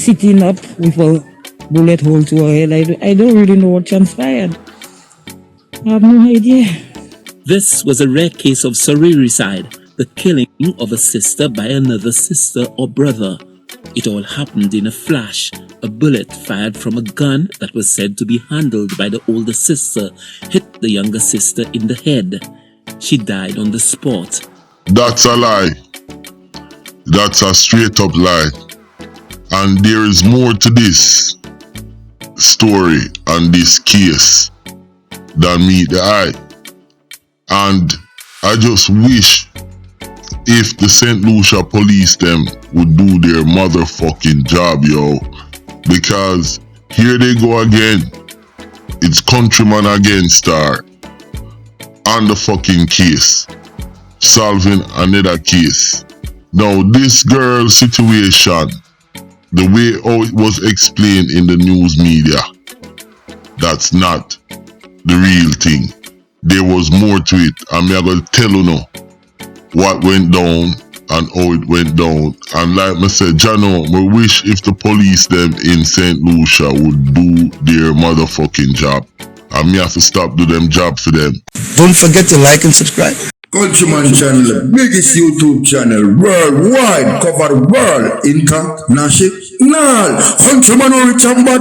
sitting up with a bullet hole to her head. I don't really know what transpired. I have no idea. This was a rare case of sororicide, the killing of a sister by another sister or brother. It all happened in a flash. A bullet fired from a gun that was said to be handled by the older sister hit the younger sister in the head. She died on the spot. That's a lie. That's a straight up lie. And there is more to this story and this case than meet the eye. And I just wish if the St. Lucia police them would do their motherfucking job, yo. Because here they go again. It's Countryman against her on the fucking case, solving another case. Now this girl situation, the way how it was explained in the news media, that's not the real thing. There was more to it, and me I gonna tell you now what went down and how it went down. And like I said, Jano, we wish if the police them in St. Lucia would do their motherfucking job. And me have to stop do them job for them. Don't forget to like and subscribe. Countryman channel, the biggest YouTube channel worldwide, cover the world, international. Countryman or rich and bad,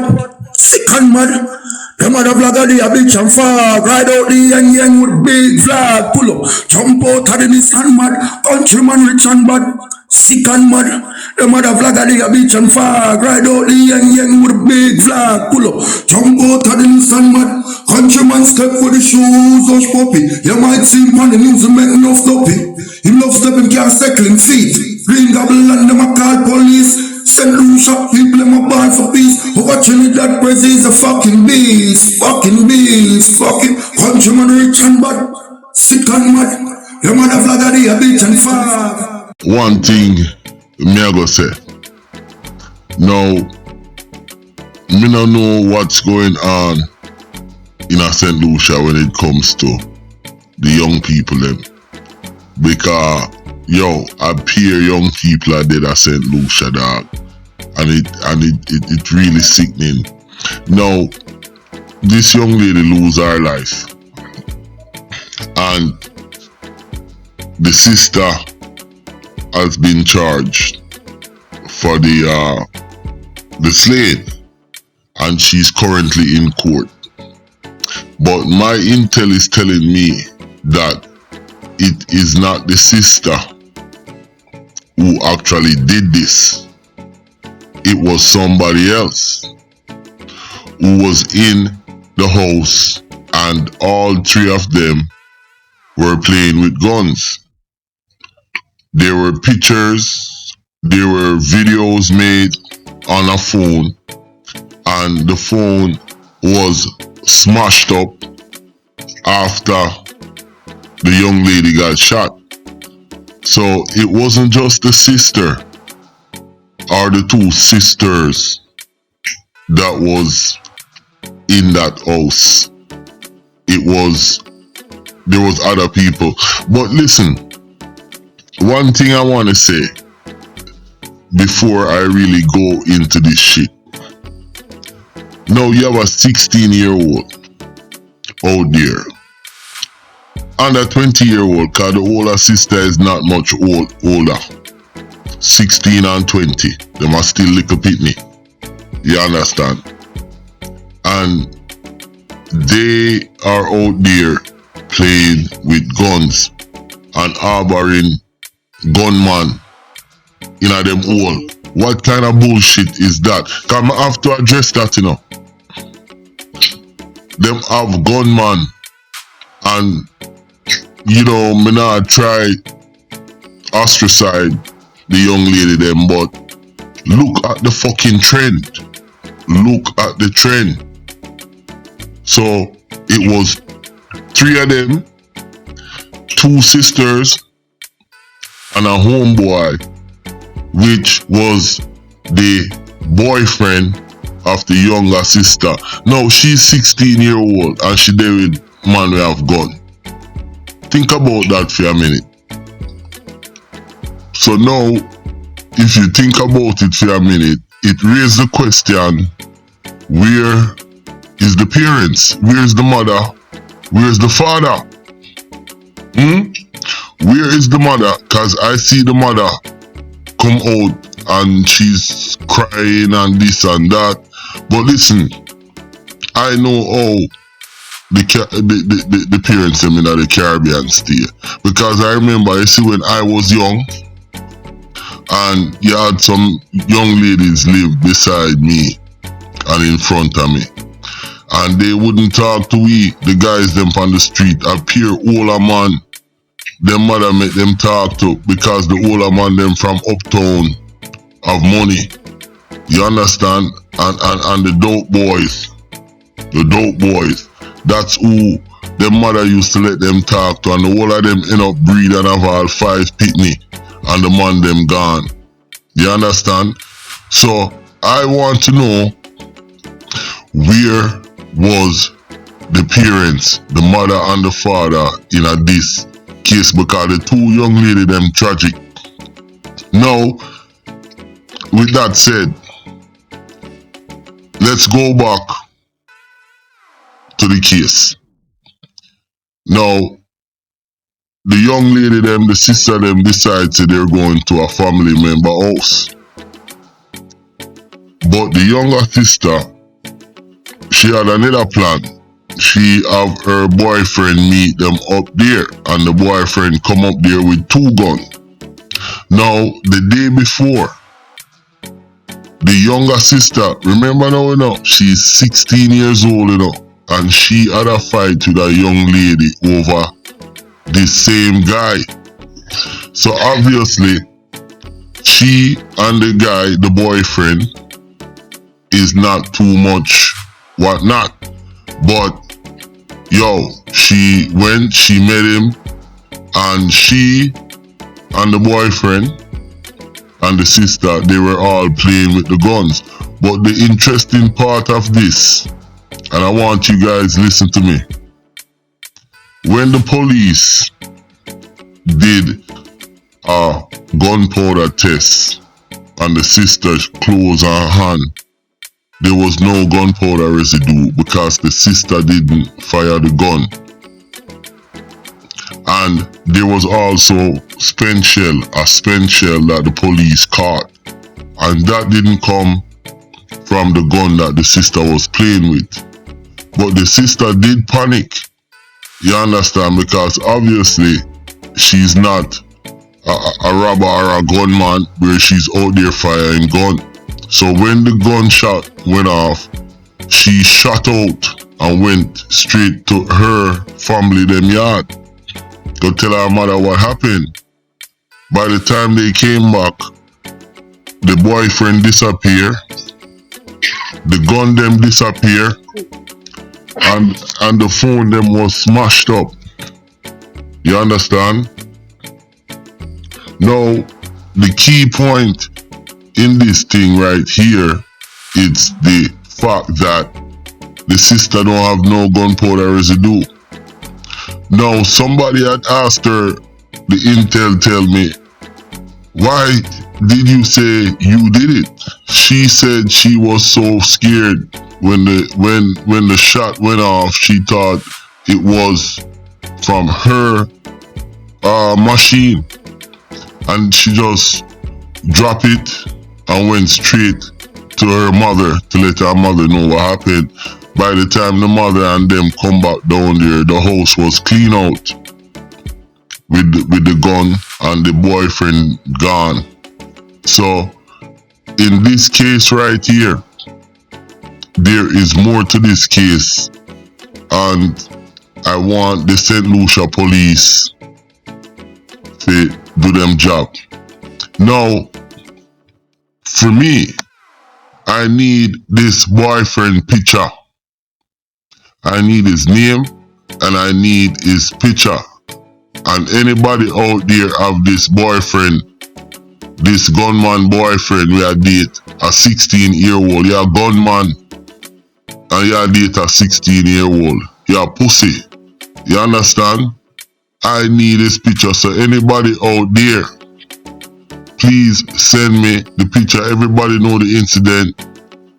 sick and mad. The mother vlogger they a bitch and fag. Ride out the yang with big flag. Pull up, jump out of the Nissan mad. Countryman rich and bad, sick and mad. The mother vlogger they a bitch and fag. Ride out the yang with big flag. Pull up, jump out of the Nissan mad. Countryman step for the shoes, hush puppy. You might see him on the news and make enough stoppy. Him love step him can't cycling feet. Green gobble and them a call police. St. Lucia, people them a ball for peace. Over Trinidad, Belize is a fucking beast. Fucking beast. Fucking Countryman rich and bad, sick and mad. Your mother vlogger they a bitch and fag. One thing me I go say. Now, me no know what's going on in a St. Lucia when it comes to the young people them. Because yo, I peer young people are dead at St. Lucia, dog. And it really sickening. Now, this young lady lose her life. And the sister has been charged for the slaying. And she's currently in court. But my intel is telling me that it is not the sister who actually did this. It was somebody else who was in the house, and all three of them were playing with guns. There were pictures, there were videos made on a phone, and the phone was smashed up after the young lady got shot. So it wasn't just the sister or the two sisters that was in that house. There was other people. But listen, one thing I want to say before I really go into this shit. Now you have a 16-year-old out there. And a 20-year-old, cause the older sister is not much older. 16 and 20. Them are still little pitney. You understand? And they are out there playing with guns and harboring gunman in a them hole. What kind of bullshit is that? Cause I have to address that, you know. Them have gunman, and you know, me not try ostracize the young lady them, but look at the fucking trend. Look at the trend. So it was 3 of them, 2 sisters, and a homeboy, which was the boyfriend of the younger sister. Now she's 16-year-old and she there with man we have gun. Think about that for a minute. So now, if you think about it for a minute, it raised the question, where is the parents? Where's the mother? Where's the father? Where is the mother? Cause I see the mother come out and she's crying and this and that. But listen, I know how the parents them in the Caribbean stay. Because I remember, you see, when I was young, and you had some young ladies live beside me and in front of me. And they wouldn't talk to we, the guys them on the street, appear older man. Them mother make them talk to, because the older man them from uptown have money. You understand? And the dope boys, that's who them mother used to let them talk to, and the whole of them end up breed and have all 5 pitney, and the man them gone. You understand? So I want to know, where was the parents, the mother and the father in this case, because the 2 young lady them tragic. Now, with that said, let's go back to the case. Now, the young lady them, the sister them decide that they're going to a family member house. But the younger sister, she had another plan. She have her boyfriend meet them up there, and the boyfriend come up there with 2 guns. Now, the day before, the younger sister, remember now, she's 16 years old, and she had a fight with a young lady over the same guy. So obviously, she and the guy, the boyfriend, is not too much whatnot. But she met him, and she and the boyfriend and the sister, they were all playing with the guns. But the interesting part of this, and I want you guys listen to me, when the police did a gunpowder test on the sister's clothes and hand, there was no gunpowder residue because the sister didn't fire the gun. And there was also a spent shell that the police caught. And that didn't come from the gun that the sister was playing with. But the sister did panic. You understand? Because obviously she's not a robber or a gunman where she's out there firing gun. So when the gunshot went off, she shot out and went straight to her family them yard. Go tell her mother what happened. By the time they came back, the boyfriend disappeared, the gun them disappeared, and the phone them was smashed up. You understand? Now, the key point in this thing right here, it's the fact that the sister don't have no gunpowder residue. Now, somebody had asked her, the intel tell me, why did you say you did it? She said she was so scared when the shot went off. She thought it was from her machine, and she just dropped it and went straight to her mother to let her mother know what happened. By the time the mother and them come back down there, the house was clean out with the gun and the boyfriend gone. So in this case right here, there is more to this case, and I want the St. Lucia police to do them job. Now, for me, I need this boyfriend picture. I need his name and I need his picture. And anybody out there have this boyfriend, this gunman boyfriend we are date a 16-year-old. You're a gunman and you are date a 16-year-old. You're a pussy. You understand? I need his picture. So anybody out there please send me the picture. Everybody know the incident.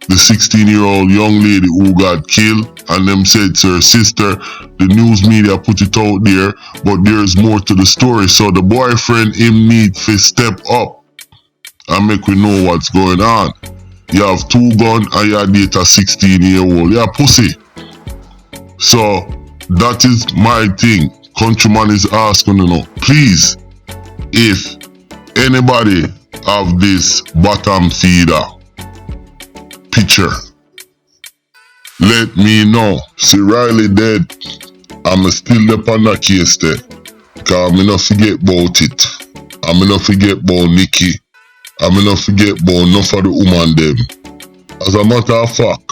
The 16-year-old young lady who got killed, and them said it's her sister. The news media put it out there, but there's more to the story. So the boyfriend, him need to step up and make we know what's going on. You have 2 guns and you date a 16-year-old. You're a pussy. So that is my thing. Countryman is asking, please, if anybody have this bottom feeder picture, let me know. See, Riley dead. I'm still up on that case there. Cause I'm not forget about it. I'm not forget about Nikki. I'm not forget about enough of the woman them. As a matter of fact,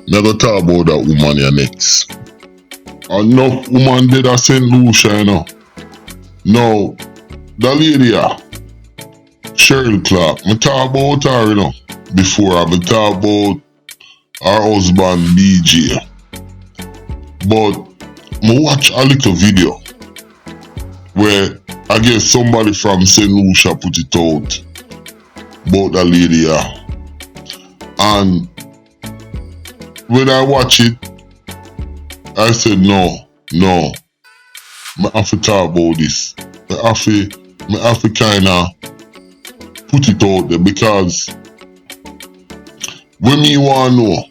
never talk about that woman here next. Enough woman dead at St. Lucia, Now, that lady here, Cheryl Clarke, I talk about her, before I talk about her husband BJ. But I watch a little video where I guess somebody from St. Lucia put it out about that lady here. And when I watch it, I said no. I have to talk about this. I have to kinda put it out there, because when me want to know,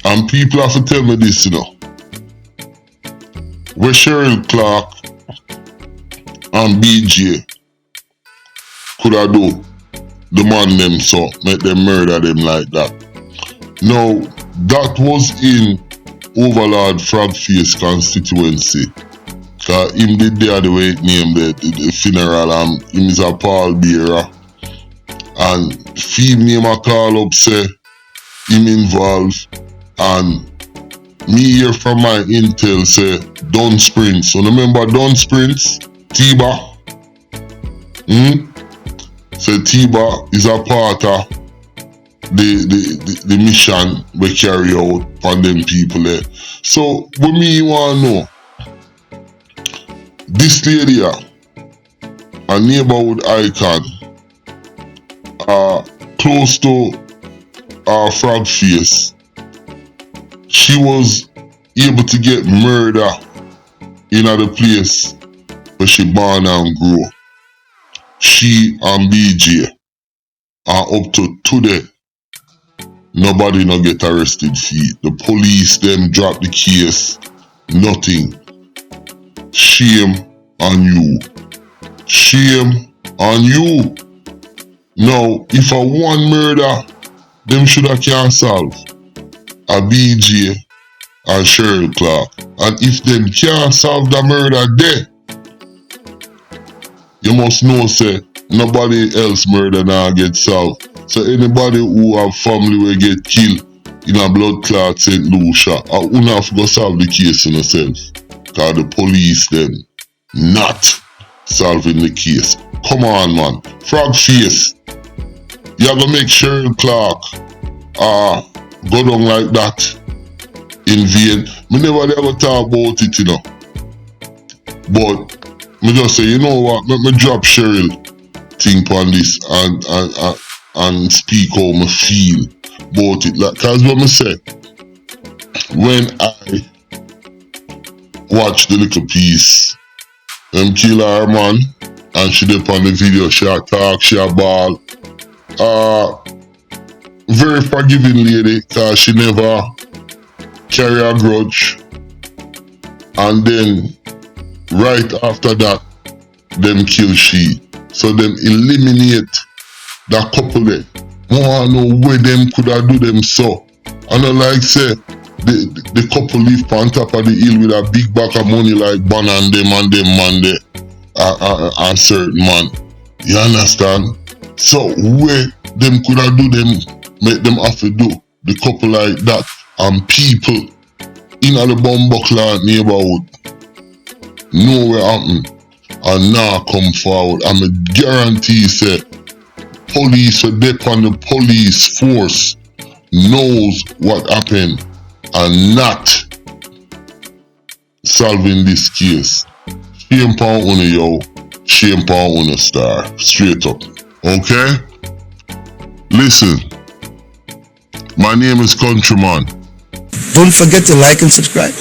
and people have to tell me this, where Cheryl Clarke and BJ could have do the man them so, make them murder them like that. Now, that was in Overlord Frogface constituency. Cause him did there the way it named the funeral, and him is a pallbearer. And female a call up say him involved, and me hear from my intel say Don Sprints. So remember Don Sprints? Tiba? So Tiba is a part of the mission we carry out on them people there. So what me want to know, this lady here, a neighborhood icon, close to Frogface, she was able to get murder in other place where she born and grew. She and BJ are up to today. Nobody no get arrested for it. The police them drop the case. Nothing. Shame on you. Shame on you. Now, if a one murder, them shoulda can solve. A BJ and Cheryl Clarke. And if them can't solve the murder there, you must know say nobody else murder now get solved. So anybody who have family will get killed in a blood clot St. Lucia, I won't have to go solve the case in yourself. Cause the police them not solving the case. Come on, man. Frogface, you have to make Cheryl Clarke go down like that in vain. Me never ever talk about it, But me just say, you know what, let me drop Cheryl think on this and speak how me feel about it. Like, cause what me say, when I watch the little piece, them kill her man, and she dip on the video, she a talk, she a ball. Very forgiving lady, cause she never carry a grudge. And then right after that, them kill she. So them eliminate that couple there. I know where them could have do them so. And I like say, the couple live on top of the hill with a big bag of money like Ban and them man there. A certain man. You understand? So where them could have do them, make them have to do the couple like that. And people in the Bumbuckland neighborhood know where happen and now come forward. I'm a guarantee say police or dep on the police force knows what happened and not solving this case. Shame upon you, yo. Shame upon you, star. Straight up. Okay? Listen, my name is Countryman. Don't forget to like and subscribe.